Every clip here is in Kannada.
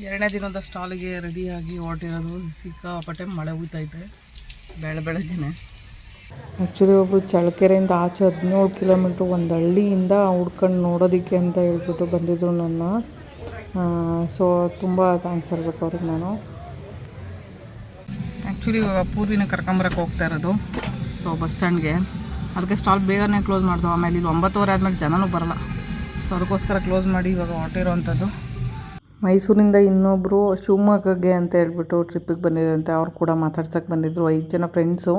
ಎರಡನೇ ದಿನದ ಸ್ಟಾಲಿಗೆ ರೆಡಿಯಾಗಿ ಹೊರಟಿರೋದು. ಸಿಕ್ಕಾಪಟ್ಟೆ ಮಳೆ ಹುಯ್ತೈತೆ ಬೆಳಗ್ಗೆನೆ. ಆ್ಯಕ್ಚುಲಿ ಒಬ್ಬರು ಚಳ್ಳಕೆರೆಯಿಂದ ಆಚೆ 17 ಕಿಲೋಮೀಟ್ರ್ ಒಂದು ಹಳ್ಳಿಯಿಂದ ಹುಡ್ಕೊಂಡು ನೋಡೋದಕ್ಕೆ ಅಂತ ಹೇಳ್ಬಿಟ್ಟು ಬಂದಿದ್ರು ನನ್ನ. ಸೊ ತುಂಬ ಥ್ಯಾಂಕ್ಸ್ ಹೇಳ್ಬೇಕು ಅವ್ರಿಗೆ ನಾನು. ಆ್ಯಕ್ಚುಲಿ ಇವಾಗ ಪೂರ್ವಿನ ಕರ್ಕೊಂಬರಕ್ಕೆ ಹೋಗ್ತಾ ಇರೋದು. ಸೊ ಬಸ್ ಸ್ಟ್ಯಾಂಡ್ಗೆ ಅದಕ್ಕೆ ಸ್ಟಾಲ್ ಬೇಗನೆ ಕ್ಲೋಸ್ ಮಾಡ್ದೋ. ಆಮೇಲೆ ಇಲ್ಲಿ 9:30 ಆದಮೇಲೆ ಜನನೂ ಬರೋಲ್ಲ. ಸೊ ಅದಕ್ಕೋಸ್ಕರ ಕ್ಲೋಸ್ ಮಾಡಿ ಇವಾಗ ಹೊರಟಿರೋವಂಥದ್ದು. ಮೈಸೂರಿಂದ ಇನ್ನೊಬ್ಬರು ಶಿವಮೊಗ್ಗಗೆ ಅಂತ ಹೇಳ್ಬಿಟ್ಟು ಟ್ರಿಪ್ಪಿಗೆ ಬಂದಿದ್ದಂತೆ. ಅವ್ರು ಕೂಡ ಮಾತಾಡ್ಸೋಕ್ಕೆ ಬಂದಿದ್ದರು. 5 ಜನ ಫ್ರೆಂಡ್ಸು.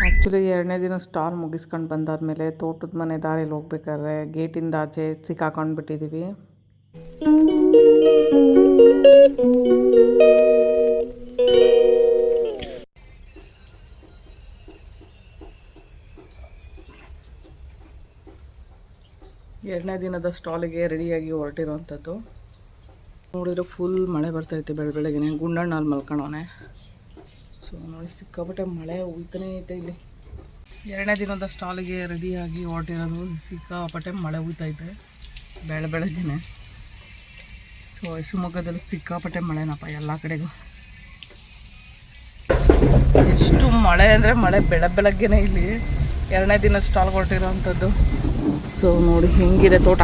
ಆ್ಯಕ್ಚುಲಿ ಎರಡನೇ ದಿನ ಸ್ಟಾಲ್ ಮುಗಿಸ್ಕೊಂಡು ಬಂದಾದಮೇಲೆ ತೋಟದ ಮನೆ ದಾರಿಯಲ್ಲಿ ಹೋಗ್ಬೇಕಾದ್ರೆ ಗೇಟಿಂದ ಆಚೆ ಸಿಕ್ಕಾಕೊಂಡು ಬಿಟ್ಟಿದ್ದೀವಿ. ಎರಡನೇ ದಿನದ ಸ್ಟಾಲಿಗೆ ರೆಡಿಯಾಗಿ ಹೊರಟಿರೋವಂಥದ್ದು. ನೋಡಿದ್ರೆ ಫುಲ್ ಮಳೆ ಬರ್ತೈತೆ ಬೆಳಗ್ಗೆನೆ. ಗುಂಡಣ್ಣ ಅಲ್ಲಿ ಮಲ್ಕೊಂಡವನೆ. ಸೊ ನೋಡಿ ಸಿಕ್ಕಾಪಟ್ಟೆ ಮಳೆ ಹುಯ್ತಾನೇ ಐತೆ ಇಲ್ಲಿ. ಎರಡನೇ ದಿನದ ಸ್ಟಾಲಿಗೆ ರೆಡಿಯಾಗಿ ಹೊರಟಿರೋದು. ಸಿಕ್ಕಾಪಟ್ಟೆ ಮಳೆ ಹುಯ್ತೈತೆ ಬೆಳಗ್ಗೆನೆ. ಸೊ ಶಿವಮೊಗ್ಗದಲ್ಲಿ ಸಿಕ್ಕಾಪಟ್ಟೆ ಮಳೆನಪ್ಪ ಎಲ್ಲ ಕಡೆಗೂ. ಎಷ್ಟು ಮಳೆ ಅಂದರೆ ಮಳೆ ಬೆಳಗ್ಗೆನೆ ಇಲ್ಲಿ. ಎರಡನೇ ದಿನ ಸ್ಟಾಲ್ ಹೊರಟಿರೋವಂಥದ್ದು. ಸೊ ನೋಡಿ ಹೆಂಗಿದೆ ತೋಟ.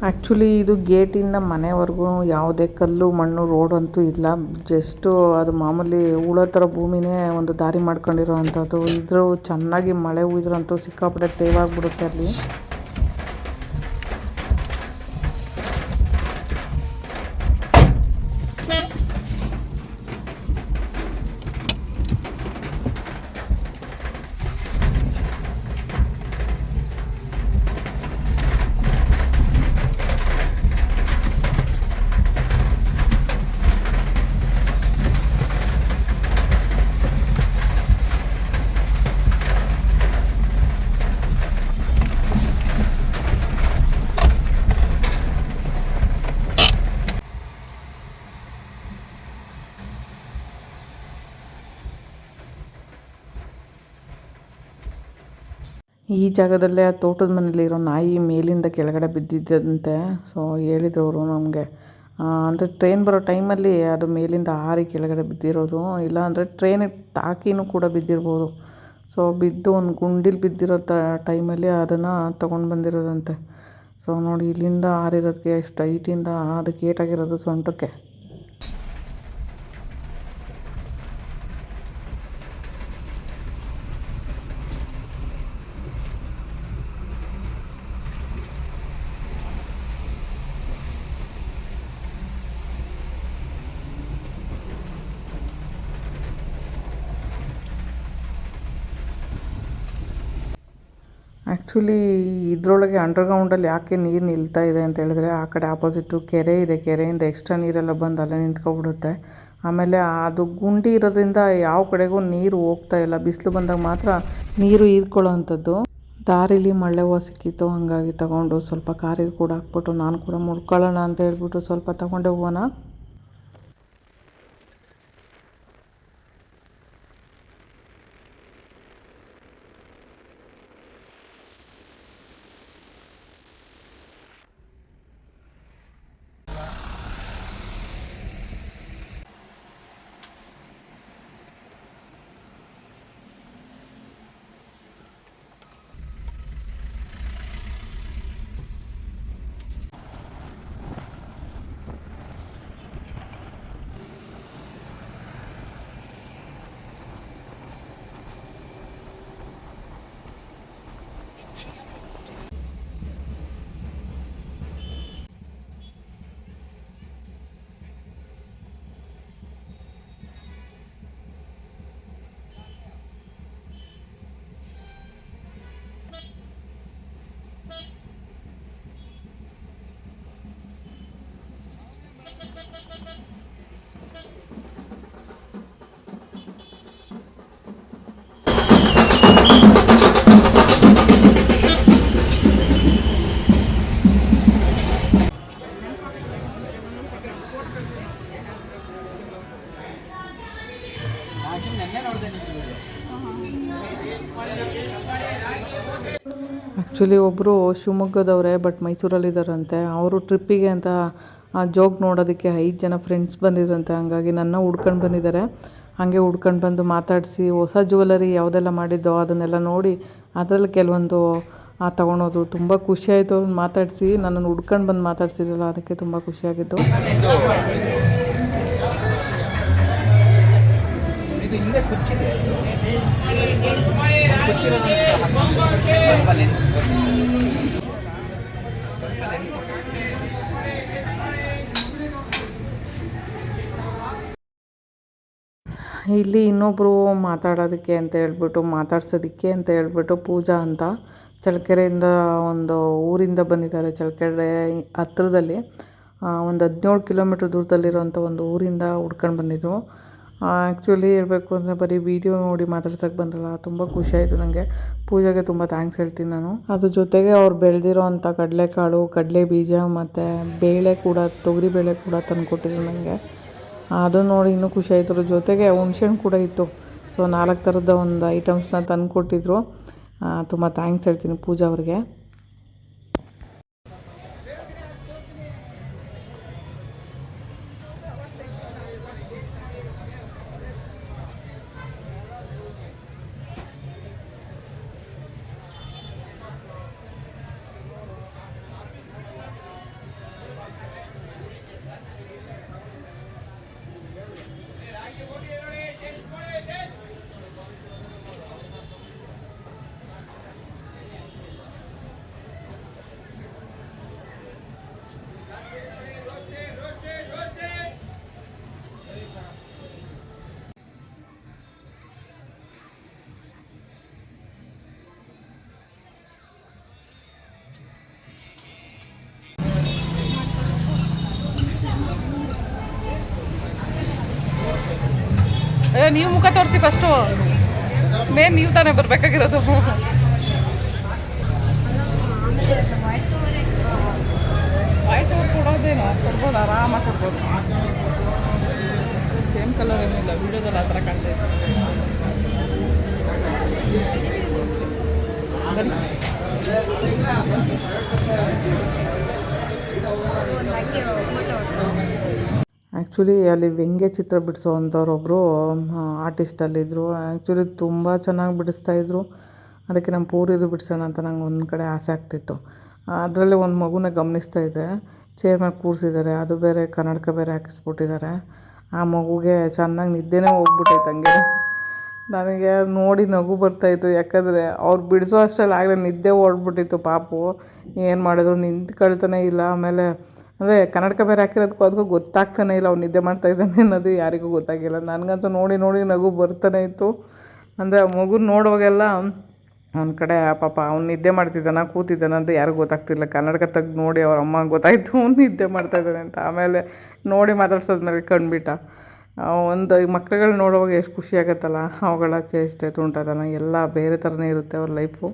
ಆ್ಯಕ್ಚುಲಿ ಇದು ಗೇಟಿಂದ ಮನೆವರೆಗೂ ಯಾವುದೇ ಕಲ್ಲು ಮಣ್ಣು ರೋಡ್ ಅಂತೂ ಇಲ್ಲ. ಜಸ್ಟು ಅದು ಮಾಮೂಲಿ ಉಳೋ ಥರ ಭೂಮಿನೇ ಒಂದು ದಾರಿ ಮಾಡ್ಕೊಂಡಿರೋ ಅಂಥದ್ದು. ಇದ್ರ ಚೆನ್ನಾಗಿ ಮಳೆ ಹುಯ್ದ್ರಂತೂ ಸಿಕ್ಕಾಪಟ್ಟೆ ತೇವಾಗ್ಬಿಡುತ್ತೆ ಅಲ್ಲಿ. ಈ ಜಾಗದಲ್ಲೇ ಆ ತೋಟದ ಮನೇಲಿರೋ ನಾಯಿ ಮೇಲಿಂದ ಕೆಳಗಡೆ ಬಿದ್ದಿದ್ದಂತೆ. ಸೊ ಹೇಳಿದ್ರು ಅವರು ನಮಗೆ. ಅಂದರೆ ಟ್ರೈನ್ ಬರೋ ಟೈಮಲ್ಲಿ ಅದು ಮೇಲಿಂದ ಹಾರಿ ಕೆಳಗಡೆ ಬಿದ್ದಿರೋದು. ಇಲ್ಲಾಂದರೆ ಟ್ರೈನಿಗೆ ತಾಕಿನೂ ಕೂಡ ಬಿದ್ದಿರ್ಬೋದು. ಸೊ ಬಿದ್ದು ಒಂದು ಗುಂಡಿಲಿ ಬಿದ್ದಿರೋ ಟೈಮಲ್ಲಿ ಅದನ್ನು ತೊಗೊಂಡು ಬಂದಿರೋದಂತೆ. ಸೊ ನೋಡಿ ಇಲ್ಲಿಂದ ಹಾರಿರೋದಕ್ಕೆ ಎಷ್ಟು ಹೈಟಿಂದ ಅದಕ್ಕೆ ಏಟಾಗಿರೋದು ಸೊಂಟಕ್ಕೆ. ಆ್ಯಕ್ಚುಲಿ ಇದರೊಳಗೆ ಅಂಡರ್ಗ್ರೌಂಡಲ್ಲಿ ಯಾಕೆ ನೀರು ನಿಲ್ತಾ ಇದೆ ಅಂತ ಹೇಳಿದ್ರೆ, ಆ ಕಡೆ ಆಪೋಸಿಟ್ಟು ಕೆರೆ ಇದೆ. ಕೆರೆಯಿಂದ ಎಕ್ಸ್ಟ್ರಾ ನೀರೆಲ್ಲ ಬಂದು ಅಲ್ಲೇ ನಿಂತ್ಕೊಬಿಡುತ್ತೆ. ಆಮೇಲೆ ಅದು ಗುಂಡಿ ಇರೋದ್ರಿಂದ ಯಾವ ಕಡೆಗೂ ನೀರು ಹೋಗ್ತಾ ಇಲ್ಲ. ಬಿಸಿಲು ಬಂದಾಗ ಮಾತ್ರ ನೀರು ಹೀರ್ಕೊಳ್ಳೋ ಅಂಥದ್ದು. ದಾರಿಲಿ ಮಳೆ ಹೂವು ಸಿಕ್ಕಿತ್ತು, ಹಾಗಾಗಿ ತಗೊಂಡು ಸ್ವಲ್ಪ ಕಾರಿಗೆ ಕೂಡ ಹಾಕ್ಬಿಟ್ಟು ನಾನು ಕೂಡ ಮುಡ್ಕೊಳ್ಳೋಣ ಅಂತ ಹೇಳ್ಬಿಟ್ಟು ಸ್ವಲ್ಪ ತಗೊಂಡೆ ಹೂವನ. ಆ್ಯಕ್ಚುಲಿ ಒಬ್ಬರು ಶಿವಮೊಗ್ಗದವರೇ ಬಟ್ ಮೈಸೂರಲ್ಲಿದ್ದಾರಂತೆ. ಅವರು ಟ್ರಿಪ್ಪಿಗೆ ಅಂತ ಜೋಗ ನೋಡೋದಕ್ಕೆ 5 ಜನ ಫ್ರೆಂಡ್ಸ್ ಬಂದಿದ್ರಂತೆ. ಹಂಗಾಗಿ ನನ್ನ ಹುಡ್ಕೊಂಡು ಬಂದಿದ್ದಾರೆ. ಹಾಗೆ ಹುಡ್ಕೊಂಡು ಬಂದು ಮಾತಾಡಿಸಿ ಹೊಸ ಜ್ಯುವೆಲರಿ ಯಾವುದೆಲ್ಲ ಮಾಡಿದ್ದೋ ಅದನ್ನೆಲ್ಲ ನೋಡಿ ಅದರಲ್ಲಿ ಕೆಲವೊಂದು ತೊಗೊಳೋದು. ತುಂಬ ಖುಷಿಯಾಯಿತು ಅವ್ರನ್ನ ಮಾತಾಡಿಸಿ. ನನ್ನನ್ನು ಹುಡ್ಕೊಂಡು ಬಂದು ಮಾತಾಡ್ಸಿದ್ರಲ್ಲ, ಅದಕ್ಕೆ ತುಂಬ ಖುಷಿಯಾಗಿತ್ತು. ಇಲ್ಲಿ ಇನ್ನೊಬ್ಬರು ಮಾತಾಡೋದಕ್ಕೆ ಅಂತ ಮಾತಾಡ್ಸೋದಕ್ಕೆ ಅಂತ ಹೇಳ್ಬಿಟ್ಟು ಪೂಜಾ ಅಂತ ಚಳ್ಳಕೆರೆಯಿಂದ ಒಂದು ಊರಿಂದ ಬಂದಿದ್ದಾರೆ. ಚಳ್ಳಕೆರೆ ಹತ್ರದಲ್ಲಿ ಒಂದು 17 ಕಿಲೋಮೀಟ್ರ್ ದೂರದಲ್ಲಿರೋಂಥ ಒಂದು ಊರಿಂದ ಹುಡ್ಕೊಂಡು ಬಂದಿದ್ದು. ಆ್ಯಕ್ಚುಲಿ ಹೇಳಬೇಕು ಅಂದರೆ ಬರೀ ವೀಡಿಯೋ ನೋಡಿ ಮಾತಾಡ್ಸೋಕ್ಕೆ ಬಂದಲ್ಲ, ತುಂಬ ಖುಷಿಯಾಯಿತು ನನಗೆ. ಪೂಜೆಗೆ ತುಂಬ ಥ್ಯಾಂಕ್ಸ್ ಹೇಳ್ತೀನಿ ನಾನು. ಅದ್ರ ಜೊತೆಗೆ ಅವ್ರು ಬೆಳೆದಿರೋ ಅಂಥ ಕಡಲೆಕಾಳು, ಕಡಲೆ ಬೀಜ ಮತ್ತು ಬೇಳೆ ಕೂಡ, ತೊಗರಿ ಬೇಳೆ ಕೂಡ ತಂದು ಕೊಟ್ಟಿದ್ರು ನನಗೆ. ಅದು ನೋಡಿ ಇನ್ನೂ ಖುಷಿಯಾಯಿತು. ಅದ್ರ ಜೊತೆಗೆ ಹುಣ್ಸೆಹಣ್ಣು ಕೂಡ ಇತ್ತು. ಸೊ 4 ಥರದ ಒಂದು ಐಟಮ್ಸ್ನ ತಂದು ಕೊಟ್ಟಿದ್ರು. ತುಂಬ ಥ್ಯಾಂಕ್ಸ್ ಹೇಳ್ತೀನಿ ಪೂಜಾ ಅವ್ರಿಗೆ. ನೀವು ಮುಖ ತೋರಿಸಿ ಫಸ್ಟು. ಮೇನ್ ನೀವು ತಾನೇ ಬರಬೇಕಾಗಿರೋದು. ವಾಯ್ಸ್ ಓವರ್ ಕೊಡೋದೇನು ಕೊಡ್ಬೋದು, ಆರಾಮಾಗಿ ಕೊಡ್ಬೋದು. ಸೇಮ್ ಕಲರ್ ಏನಿಲ್ಲ, ವೀಡಿಯೋದಲ್ಲಿ ಆ ಥರ ಕಾಣ್ತಾ ಇತ್ತು. ಆ್ಯಕ್ಚುಲಿ ಅಲ್ಲಿ ವ್ಯಂಗ್ಯ ಚಿತ್ರ ಬಿಡಿಸೋವಂಥವ್ರೊಬ್ಬರು ಆರ್ಟಿಸ್ಟಲ್ಲಿದ್ದರು. ಆ್ಯಕ್ಚುಲಿ ತುಂಬ ಚೆನ್ನಾಗಿ ಬಿಡಿಸ್ತಾಯಿದ್ರು. ಅದಕ್ಕೆ ನಮ್ಮ ಪೂರಿದು ಬಿಡಿಸೋಣ ಅಂತ ನಂಗೆ ಒಂದು ಕಡೆ ಆಸೆ ಆಗ್ತಿತ್ತು. ಅದರಲ್ಲಿ ಒಂದು ಮಗುನ ಗಮನಿಸ್ತಾ ಇದ್ದೆ. ಚೇರ್ ಮೇಲೆ ಕೂರಿಸಿದ್ದಾರೆ, ಅದು ಬೇರೆ ಕನ್ನಡಕ ಬೇರೆ ಹಾಕಿಸ್ಬಿಟ್ಟಿದ್ದಾರೆ. ಆ ಮಗುಗೆ ಚೆನ್ನಾಗಿ ನಿದ್ದೆನೇ ಹೋಗ್ಬಿಟ್ಟೈತೆ. ಹಂಗೆ ನನಗೆ ನೋಡಿ ನಗು ಬರ್ತಾಯಿತ್ತು. ಯಾಕಂದರೆ ಅವ್ರು ಬಿಡಿಸೋ ಅಷ್ಟರಲ್ಲಿ ಆಗಲೇ ನಿದ್ದೆ ಓಡ್ಬಿಟ್ಟಿತ್ತು ಪಾಪು. ಏನು ಮಾಡಿದ್ರು ನಿಂತ್ಕೊಳ್ತಾನೆ ಇಲ್ಲ. ಆಮೇಲೆ ಅದೇ ಕನ್ನಡಕ ಬೇರೆ ಹಾಕಿರೋದಕ್ಕೂ ಅದಕ್ಕೂ ಗೊತ್ತಾಗ್ತಾನೆ ಇಲ್ಲ ಅವ್ನು ನಿದ್ದೆ ಮಾಡ್ತಾಯಿದ್ದಾನೆ ಅನ್ನೋದು ಯಾರಿಗೂ ಗೊತ್ತಾಗಿಲ್ಲ. ನನಗಂತೂ ನೋಡಿ ನಗು ಬರ್ತಾನೆ ಇತ್ತು. ಅಂದರೆ ಆ ಮಗುನ ನೋಡುವಾಗೆಲ್ಲ ಒಂದು ಕಡೆ ಪಾಪ ಅವ್ನು ನಿದ್ದೆ ಮಾಡ್ತಿದ್ದಾನೆ, ಕೂತಿದ್ದಾನೆ ಅಂತ ಯಾರಿಗೂ ಗೊತ್ತಾಗ್ತಿಲ್ಲ. ಕನ್ನಡಕ ತೆಗ್ದು ನೋಡಿ ಅವ್ರ ಅಮ್ಮಂಗೆ ಗೊತ್ತಾಯಿತು ಅವ್ನು ನಿದ್ದೆ ಮಾಡ್ತಾಯಿದ್ದಾನೆ ಅಂತ. ಆಮೇಲೆ ನೋಡಿ ಮಾತಾಡ್ಸೋದ್ಮೇಲೆ ಕಂಡುಬಿಟ್ಟ. ಒಂದು ಮಕ್ಳುಗಳು ನೋಡುವಾಗ ಎಷ್ಟು ಖುಷಿ ಆಗುತ್ತಲ್ಲ, ಅವುಗಳ ಚೇಷ್ಟೆ ತುಂಟಾದನ ಎಲ್ಲ ಬೇರೆ ಥರನೇ ಇರುತ್ತೆ ಅವ್ರ ಲೈಫು.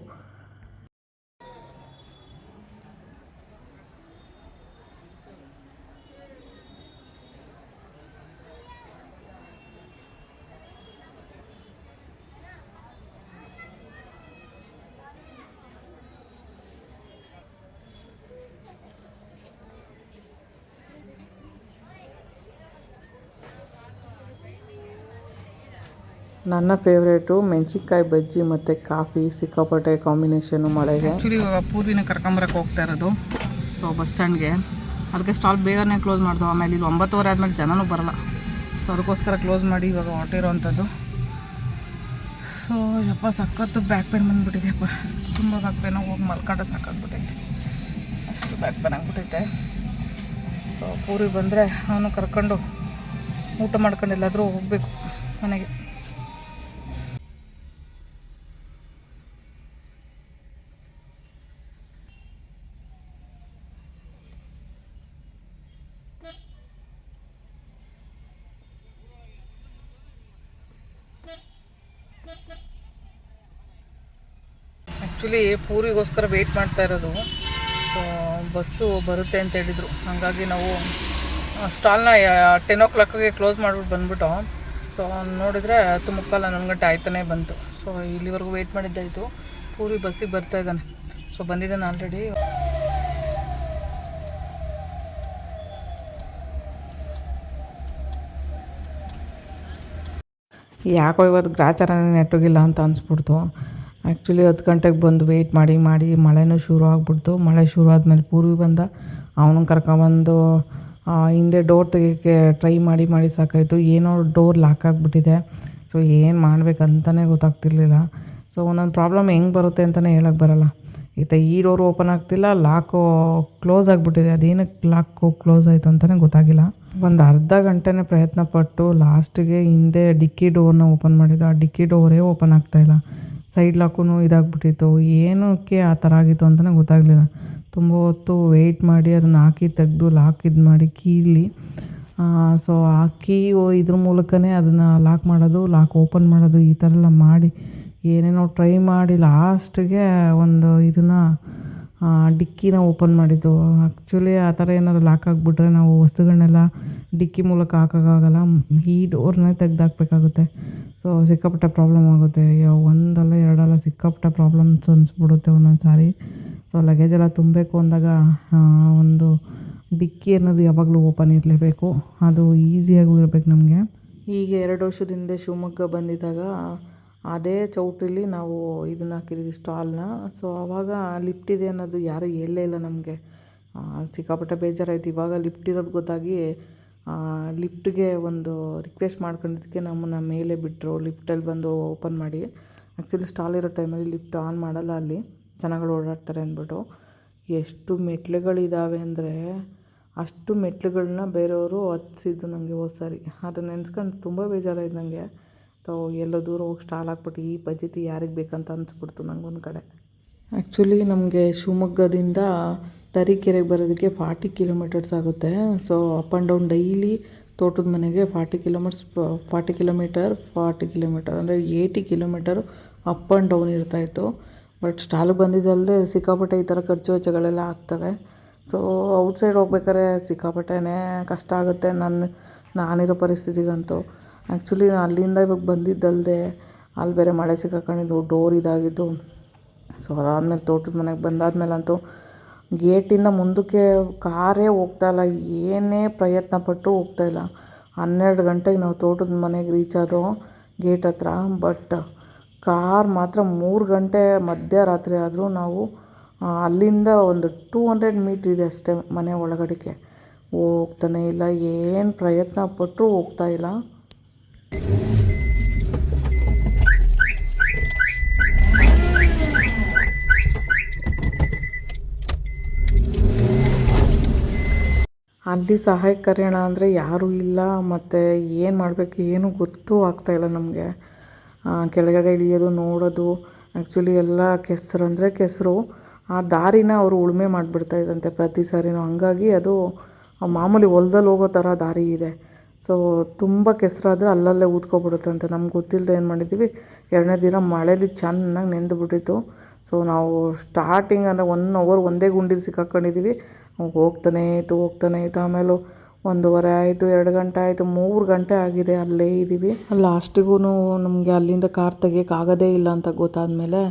ನನ್ನ ಫೇವ್ರೇಟು ಮೆಣಸಿನ್ಕಾಯಿ ಬಜ್ಜಿ ಮತ್ತು ಕಾಫಿ, ಸಿಕ್ಕಾಪಟ್ಟೆ ಕಾಂಬಿನೇಷನು ಮಳೆಗೆ. ಆ್ಯಕ್ಚುಲಿ ಇವಾಗ ಪೂರ್ವಿನ ಕರ್ಕೊಂಬರಕ್ಕೆ ಹೋಗ್ತಾ ಇರೋದು. ಸೊ ಬಸ್ ಸ್ಟ್ಯಾಂಡ್ಗೆ ಅದಕ್ಕೆ ಸ್ಟಾಲ್ ಬೇಗನೆ ಕ್ಲೋಸ್ ಮಾಡ್ದು. ಆಮೇಲೆ ಇಲ್ಲಿ 9:30 ಆದಮೇಲೆ ಜನನೂ ಬರೋಲ್ಲ. ಸೊ ಅದಕ್ಕೋಸ್ಕರ ಕ್ಲೋಸ್ ಮಾಡಿ ಇವಾಗ ಹೊರಟಿರೋವಂಥದ್ದು. ಸೊ ಯಪ್ಪ ಸಖತ್ತು ಬ್ಯಾಕ್ ಪೇನ್ ಬಂದುಬಿಟ್ಟಿದೆಯಪ್ಪ. ತುಂಬ ಬ್ಯಾಕ್ ಪೇನು, ಹೋಗಿ ಮಲ್ಕೊಂಡ್ರೆ ಸಾಕಾಗ್ಬಿಟ್ಟೈತೆ. ಅಷ್ಟು ಬ್ಯಾಕ್ ಪೇನ್ ಆಗಿಬಿಟ್ಟೈತೆ. ಸೊ ಪೂರಿ ಬಂದರೆ ಅವನು ಕರ್ಕೊಂಡು ಊಟ ಮಾಡ್ಕೊಂಡು ಎಲ್ಲಾದರೂ ಹೋಗಬೇಕು ಮನೆಗೆ. ಆ್ಯಕ್ಚುಲಿ ಪೂರಿಗೋಸ್ಕರ ವೆಯ್ಟ್ ಮಾಡ್ತಾ ಇರೋದು. ಸೊ ಬಸ್ಸು ಬರುತ್ತೆ ಅಂತ ಹೇಳಿದರು. ಹಾಗಾಗಿ ನಾವು ಸ್ಟಾಲ್ನ 10 o'clockಗೆ ಕ್ಲೋಸ್ ಮಾಡಿಬಿಟ್ಟು ಬಂದುಬಿಟ್ಟು. ಸೊ ನೋಡಿದರೆ 10:45 11 ಗಂಟೆ ಆಯ್ತಾನೆ ಬಂತು. ಸೊ ಇಲ್ಲಿವರೆಗೂ ವೆಯ್ಟ್ ಮಾಡಿದ್ದಾಯಿತು. ಪೂರಿ ಬಸ್ಸಿಗೆ ಬರ್ತಾಯಿದ್ದಾನೆ. ಸೊ ಬಂದಿದ್ದಾನೆ ಆಲ್ರೆಡಿ. ಯಾಕೋ ಇವತ್ತು ಗ್ರಾಚಾರನೇ ನೆಟ್ಟೋಗಿಲ್ಲ ಅಂತ ಅನಿಸ್ಬಿಡ್ತು. ಆ್ಯಕ್ಚುಲಿ 10 ಗಂಟೆಗೆ ಬಂದು ವೆಯ್ಟ್ ಮಾಡಿ ಮಳೆನೂ ಶುರು ಆಗ್ಬಿಡ್ತು. ಮಳೆ ಶುರು ಆದಮೇಲೆ ಪೂರ್ವಿ ಬಂದ, ಅವನು ಕರ್ಕೊಂಬಂದು ಹಿಂದೆ ಡೋರ್ ತೆಗಿಯೋಕ್ಕೆ ಟ್ರೈ ಮಾಡಿ ಸಾಕಾಯಿತು. ಏನೋ ಡೋರ್ ಲಾಕ್ ಆಗಿಬಿಟ್ಟಿದೆ. ಸೊ ಏನು ಮಾಡಬೇಕಂತಲೇ ಗೊತ್ತಾಗ್ತಿರ್ಲಿಲ್ಲ. ಸೊ ಒಂದೊಂದು ಪ್ರಾಬ್ಲಮ್ ಹೆಂಗೆ ಬರುತ್ತೆ ಅಂತಲೇ ಹೇಳೋಕ್ಕೆ ಬರೋಲ್ಲ. ಈ ಡೋರ್ ಓಪನ್ ಆಗ್ತಿಲ್ಲ, ಲಾಕು ಕ್ಲೋಸ್ ಆಗಿಬಿಟ್ಟಿದೆ. ಅದೇನಕ್ಕೆ ಲಾಕು ಕ್ಲೋಸ್ ಆಯಿತು ಅಂತಲೇ ಗೊತ್ತಾಗಿಲ್ಲ. ಒಂದು ಅರ್ಧ ಗಂಟೆನೇ ಪ್ರಯತ್ನ ಪಟ್ಟು ಲಾಸ್ಟಿಗೆ ಹಿಂದೆ ಡಿಕ್ಕಿ ಡೋರ್ನ ಓಪನ್ ಮಾಡಿದ್ದು. ಆ ಡಿಕ್ಕಿ ಡೋರೇ ಓಪನ್ ಆಗ್ತಾಯಿಲ್ಲ. ಸೈಡ್ ಲಾಕು ಇದಾಗ್ಬಿಟ್ಟಿತ್ತು. ಏನಕ್ಕೆ ಆ ಥರ ಆಗಿತ್ತು ಅಂತಲೇ ಗೊತ್ತಾಗಲಿಲ್ಲ. ತುಂಬ ಹೊತ್ತು ವೆಯ್ಟ್ ಮಾಡಿ ಅದನ್ನು ಹಾಕಿ ತೆಗೆದು ಲಾಕ್ ಇದು ಮಾಡಿ ಕೀಲಿ, ಸೊ ಆ ಕೀ ಇದ್ರ ಮೂಲಕನೇ ಅದನ್ನು ಲಾಕ್ ಮಾಡೋದು, ಲಾಕ್ ಓಪನ್ ಮಾಡೋದು, ಈ ಥರ ಎಲ್ಲ ಮಾಡಿ ಏನೇನೋ ಟ್ರೈ ಮಾಡಿ ಲಾಸ್ಟಿಗೆ ಒಂದು ಇದನ್ನು ಡಿಕ್ಕಿನ ಓಪನ್ ಮಾಡಿದ್ದು. ಆ್ಯಕ್ಚುಲಿ ಆ ಥರ ಏನಾದ್ರು ಲಾಕ್ ಆಗಿಬಿಟ್ರೆ ನಾವು ವಸ್ತುಗಳನ್ನೆಲ್ಲ ಡಿಕ್ಕಿ ಮೂಲಕ ಹಾಕೋಕ್ಕಾಗಲ್ಲ, ಈ ಡೋರ್ನೇ ತೆಗ್ದಾಕ್ಬೇಕಾಗುತ್ತೆ. ಸೊ ಸಿಕ್ಕಾಪಟ್ಟೆ ಪ್ರಾಬ್ಲಮ್ ಆಗುತ್ತೆ. ಒಂದಲ್ಲ ಎರಡಲ್ಲ ಸಿಕ್ಕಾಪಟ್ಟೆ ಪ್ರಾಬ್ಲಮ್ಸ್ ಅನಿಸ್ಬಿಡುತ್ತೆ ಒಂದೊಂದು ಸಾರಿ. ಸೊ ಲಗೇಜೆಲ್ಲ ತುಂಬಬೇಕು ಅಂದಾಗ ಒಂದು ಡಿಕ್ಕಿ ಅನ್ನೋದು ಯಾವಾಗಲೂ ಓಪನ್ ಇರಲೇಬೇಕು. ಅದು ಈಸಿಯಾಗೂ ಇರಬೇಕು ನಮಗೆ. ಈಗ 2 ವರ್ಷದ ಹಿಂದೆ ಶಿವಮೊಗ್ಗ ಬಂದಿದ್ದಾಗ ಅದೇ ಚೌಟ್ರಿಲಿ ನಾವು ಇದನ್ನು ಹಾಕಿದ್ದೀವಿ, ಸ್ಟಾಲ್ನ. ಸೊ ಆವಾಗ ಲಿಫ್ಟ್ ಇದೆ ಅನ್ನೋದು ಯಾರೂ ಹೇಳಲೇ ಇಲ್ಲ ನಮಗೆ. ಸಿಕ್ಕಾಪಟ್ಟೆ ಬೇಜಾರಾಯಿತು. ಇವಾಗ ಲಿಫ್ಟ್ ಇರೋದು ಗೊತ್ತಾಗಿ ಲಿಫ್ಟ್ಗೆ ಒಂದು ರಿಕ್ವೆಸ್ಟ್ ಮಾಡ್ಕೊಂಡಿದ್ದಕ್ಕೆ ನಮ್ಮನ್ನು ಮೇಲೆ ಬಿಟ್ಟರು. ಲಿಫ್ಟಲ್ಲಿ ಬಂದು ಓಪನ್ ಮಾಡಿ. ಆ್ಯಕ್ಚುಲಿ ಸ್ಟಾಲ್ ಇರೋ ಟೈಮಲ್ಲಿ ಲಿಫ್ಟ್ ಆನ್ ಮಾಡಲ್ಲ, ಅಲ್ಲಿ ಜನಗಳು ಓಡಾಡ್ತಾರೆ ಅಂದ್ಬಿಟ್ಟು. ಎಷ್ಟು ಮೆಟ್ಲುಗಳಿದ್ದಾವೆ ಅಂದರೆ ಅಷ್ಟು ಮೆಟ್ಲುಗಳನ್ನ ಬೇರೆಯವರು ಹತ್ಸಿದ್ದು ನನಗೆ ಹೋದ ಸಾರಿ. ಅದನ್ನು ನೆನೆಸ್ಕೊಂಡು ತುಂಬ ಬೇಜಾರಾಯ್ತು ನನಗೆ. ಸೊ ಎಲ್ಲೋ ದೂರ ಹೋಗಿ ಸ್ಟಾಲ್ ಹಾಕ್ಬಿಟ್ಟು ಈ ಪದ್ಧತಿ ಯಾರಿಗೆ ಬೇಕಂತ ಅನಿಸ್ಬಿಡ್ತು ನಂಗೊಂದು ಕಡೆ. ಆ್ಯಕ್ಚುಲಿ ನಮಗೆ ಶಿವಮೊಗ್ಗದಿಂದ ತರೀಕೆರೆಗೆ ಬರೋದಕ್ಕೆ 40 ಕಿಲೋಮೀಟರ್ಸ್ ಆಗುತ್ತೆ. So up and down daily ತೋಟದ ಮನೆಗೆ 40 ಕಿಲೋಮೀಟರ್ ಅಂದರೆ 80 ಕಿಲೋಮೀಟರ್ ಅಪ್ ಆ್ಯಂಡ್ ಡೌನ್ ಇರ್ತಾಯಿತ್ತು. ಬಟ್ ಸ್ಟಾಲಿಗೆ ಬಂದಿದ್ದಲ್ಲದೆ ಸಿಕ್ಕಾಪಟ್ಟೆ ಈ ಥರ ಖರ್ಚು ವೆಚ್ಚಗಳೆಲ್ಲ ಆಗ್ತವೆ. ಸೊ ಔಟ್ಸೈಡ್ ಹೋಗ್ಬೇಕಾದ್ರೆ ಸಿಕ್ಕಾಪಟ್ಟೆನೇ ಕಷ್ಟ ಆಗುತ್ತೆ ನಾನಿರೋ ಪರಿಸ್ಥಿತಿಗಂತೂ. ಆ್ಯಕ್ಚುಲಿ ಅಲ್ಲಿಂದ ಇವಾಗ ಬಂದಿದ್ದಲ್ಲದೆ ಅಲ್ಲಿ ಬೇರೆ ಮಳೆ ಸಿಕ್ಕಾಕೊಂಡಿದ್ದು, ಡೋರ್ ಇದಾಗಿದ್ದು. ಸೊ ಅದಾದಮೇಲೆ ತೋಟದ ಮನೆಗೆ ಬಂದಾದ್ಮೇಲಂತೂ ಗೇಟಿಂದ ಮುಂದಕ್ಕೆ ಕಾರೇ ಹೋಗ್ತಾಯಿಲ್ಲ. ಏನೇ ಪ್ರಯತ್ನ ಪಟ್ಟರೂ ಹೋಗ್ತಾಯಿಲ್ಲ. 12 ಗಂಟೆಗೆ ನಾವು ತೋಟದ ಮನೆಗೆ ರೀಚ್ ಆದೋ ಗೇಟ್ ಹತ್ರ. ಬಟ್ ಕಾರ್ ಮಾತ್ರ 3 ಗಂಟೆ ಮಧ್ಯರಾತ್ರಿ ಆದರೂ ನಾವು ಅಲ್ಲಿಂದ ಒಂದು 200 ಮೀಟ್ರ್ ಇದೆ ಅಷ್ಟೇ ಮನೆ ಒಳಗಡೆಗೆ. ಹೋಗ್ತಾನೆ ಇಲ್ಲ. ಏನು ಪ್ರಯತ್ನ ಪಟ್ಟರೂ ಹೋಗ್ತಾಯಿಲ್ಲ. ಅಲ್ಲಿ ಸಹಾಯ ಕರೆಯೋಣ ಅಂದರೆ ಯಾರೂ ಇಲ್ಲ. ಮತ್ತು ಏನು ಮಾಡಬೇಕು ಏನೂ ಗೊತ್ತೂ ಆಗ್ತಾಯಿಲ್ಲ ನಮಗೆ. ಕೆಳಗಡೆ ಇಳಿಯೋದು ನೋಡೋದು. ಆ್ಯಕ್ಚುಲಿ ಎಲ್ಲ ಕೆಸರು ಅಂದರೆ ಕೆಸರು. ಆ ದಾರಿನ ಅವರು ಉಳುಮೆ ಮಾಡಿಬಿಡ್ತಾಯಿದ್ದಂತೆ ಪ್ರತಿ ಸಾರಿನೂ. ಹಂಗಾಗಿ ಅದು ಮಾಮೂಲಿ ಹೊಲ್ದಲ್ಲಿ ಹೋಗೋ ಥರ ದಾರಿ ಇದೆ. ಸೊ ತುಂಬ ಕೆಸರಾದರೆ ಅಲ್ಲಲ್ಲೇ ಊದ್ಕೊಬಿಡುತ್ತಂತೆ. ನಮ್ಗೆ ಗೊತ್ತಿಲ್ಲದೆ ಏನು ಮಾಡಿದ್ದೀವಿ, 2ನೇ ದಿನ ಮಳೇಲಿ ಚೆನ್ನಾಗಿ ನೆಂದುಬಿಟ್ಟಿತ್ತು. ಸೊ ನಾವು ಸ್ಟಾರ್ಟಿಂಗ್ ಅಂದರೆ 1 ಅವರ್ ಒಂದೇ ಗುಂಡಿಲಿ ಸಿಕ್ಕಾಕೊಂಡಿದ್ದೀವಿ. ಹೋಗ್ತಾನೇ ಇತ್ತು. ಆಮೇಲೆ 1:15 ಆಯಿತು, 2 ಗಂಟೆ ಆಯಿತು, 3 ಗಂಟೆ ಆಗಿದೆ ಅಲ್ಲೇ ಇದ್ದೀವಿ. ಲಾಸ್ಟಿಗೂ ನಮಗೆ ಅಲ್ಲಿಂದ ಕಾರ್ ತೆಗಿಯೋಕ್ಕಾಗೋದೇ ಇಲ್ಲ ಅಂತ ಗೊತ್ತಾದಮೇಲೆ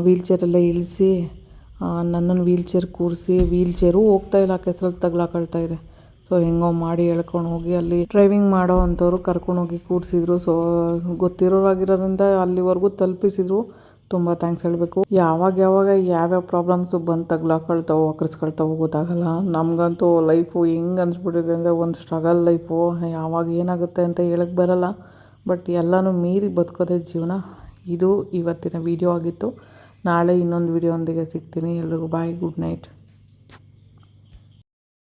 ವೀಲ್ಚೇರಲ್ಲೇ ಇಳಿಸಿ ನನ್ನನ್ನು ವೀಲ್ಚೇರ್ ಕೂರಿಸಿ, ವೀಲ್ಚೇರು ಹೋಗ್ತಾಯಿಲ್ಲ, ಕೆಸರಲ್ಲಿ ತಗ್ಲಾಕೊಳ್ತಾ ಇದೆ. ಸೊ ಹೆಂಗೋ ಮಾಡಿ ಎಳ್ಕೊಂಡು ಹೋಗಿ ಅಲ್ಲಿ ಡ್ರೈವಿಂಗ್ ಮಾಡೋ ಅಂಥವ್ರು ಕರ್ಕೊಂಡೋಗಿ ಕೂರಿಸಿದ್ರು. ಸೊ ಗೊತ್ತಿರೋರಾಗಿರೋದ್ರಿಂದ ಅಲ್ಲಿವರೆಗೂ ತಲುಪಿಸಿದ್ರು. ತುಂಬ ಥ್ಯಾಂಕ್ಸ್ ಹೇಳಬೇಕು. ಯಾವ್ಯಾವ ಪ್ರಾಬ್ಲಮ್ಸು ಬಂದು ತಗ್ಲಾಕೊಳ್ತಾವೋ ಅಕರ್ಸ್ಕೊಳ್ತಾವೋ ಗೊತ್ತಾಗಲ್ಲ. ನಮಗಂತೂ ಲೈಫು ಹೆಂಗೆ ಅನಿಸ್ಬಿಟ್ಟಿದೆ ಅಂದರೆ ಒಂದು ಸ್ಟ್ರಗಲ್ ಲೈಫು. ಯಾವಾಗ ಏನಾಗುತ್ತೆ ಅಂತ ಹೇಳಕ್ಕೆ ಬರೋಲ್ಲ. ಬಟ್ ಎಲ್ಲನೂ ಮೀರಿ ಬದುಕೋದೇ ಜೀವನ. ಇದು ಇವತ್ತಿನ ವಿಡಿಯೋ ಆಗಿತ್ತು. ನಾಳೆ ಇನ್ನೊಂದು ವಿಡಿಯೋ ಒಂದಿಗೆ ಸಿಗ್ತೀನಿ. ಎಲ್ರಿಗೂ ಬಾಯ್, ಗುಡ್ ನೈಟ್.